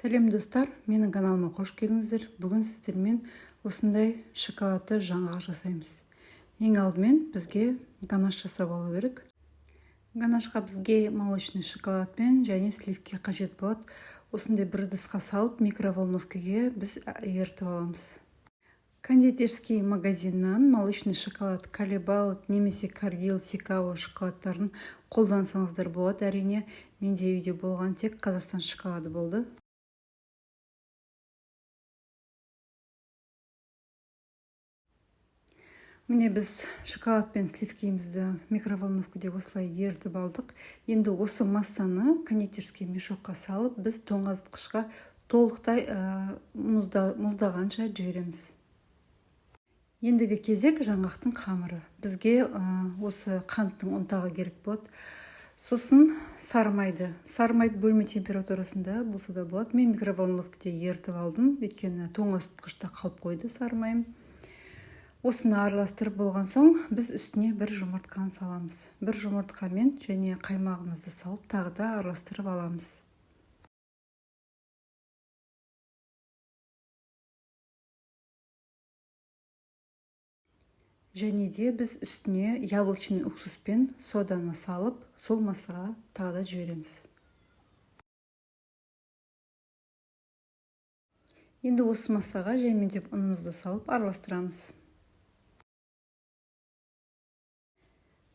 Сәлем достар, менің каналыма қош келдіңіздер. Бүгін сіздермен осындай шоколадты жаңғақ жасаймыз. Ең алдымен бізге ганаш жасап алу керек. Ганашқа бізге молочный шоколадпен және сливки қажет болады. Осындай бір ыдысқа салып микроволновкаға біз ерітіп аламыз. Кондитерский магазиннан молочный шоколад Калибаут немесе Каргил Сикао шоколадтарын қолдансаңыздар болады. Әрине, менде үйде болған тек Қазақстан шоколады болды. Міне біз шоколад пен сливкемізді микроволновкада осылай ерітіп алдық. Енді осы массаны кондитерский мешокқа салып, біз тоңазытқышқа толықтай мұздағанша жібереміз. Ендігі кезек жаңғақтың қамыры. Бізге осы қанттың ұнтағы керек болады. Сосын сарымайды бөлме температурасында болса да болады. Мен микроволновкада ерітіп алдым, өйткені тоңазытқышта қалып қойды сарымайым. Осыны араластырып болған соң, біз үстіне бір жұмыртқаны саламыз. Бір жұмыртқамен және қаймағымызды салып, тағы да араластырып аламыз. Және де біз үстіне яблочный уксуспен соданы салып, сол массаға тағы да жібереміз. Енді осы массаға жаймендеп ұнымызды салып араластырамыз.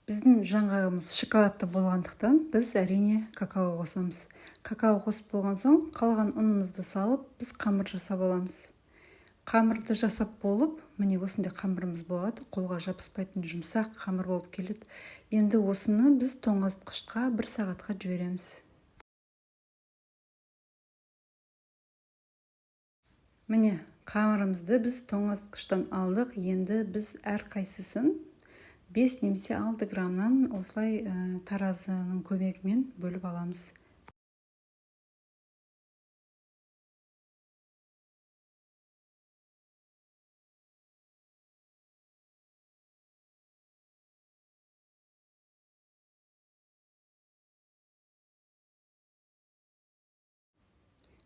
Біздің жаңғағымыз шоколадты болғандықтан біз әрине какао қосамыз. Какао қосып болған соң, қалған ұнымызды салып, біз қамыр жасап аламыз. Қамырды жасап болып, міне осындай қамырымыз болады, қолға жабыспайтын жұмсақ қамыр болып келеді. Енді осыны біз тоңазытқышқа 1 сағатқа жібереміз. Міне қамырымызды біз тоңазытқыштан алдық. Енді біз әрқайсысын 5 немесе 6 граммнан осылай таразының көмегімен бөліп аламыз.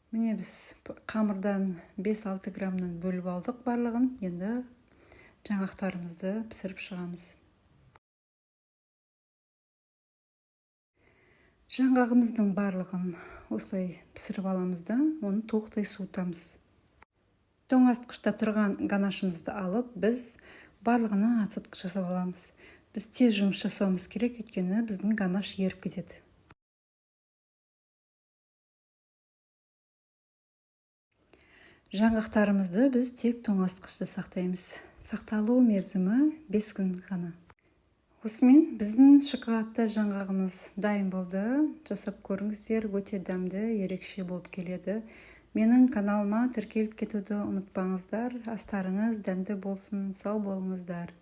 Міне біз қамырдан 5-6 граммнан бөліп алдық барлығын. Енді жаңғақтарымызды пісіріп шығамыз. Жаңғағымыздың барлығын осылай пісіріп аламыз да, оны тоқтай суытамыз. Тоңазытқышта тұрған ганашымызды алып, біз барлығына ацетка жасап аламыз. Біз тез жұмыс жасауымыз керек, өйткені біздің ганаш еріп кетеді. Жаңғақтарымызды біз тек тоңазытқышта сақтаймыз. Сақталу мерзімі 5 күн ғана. Осымен біздің шоколадты жаңғағымыз дайын болды. Жасап көріңіздер, өте дәмді, ерекше болып келеді. Менің каналыма тіркеліп кетуді ұмытпаңыздар. Астарыңыз дәмді болсын, сау болыңыздар.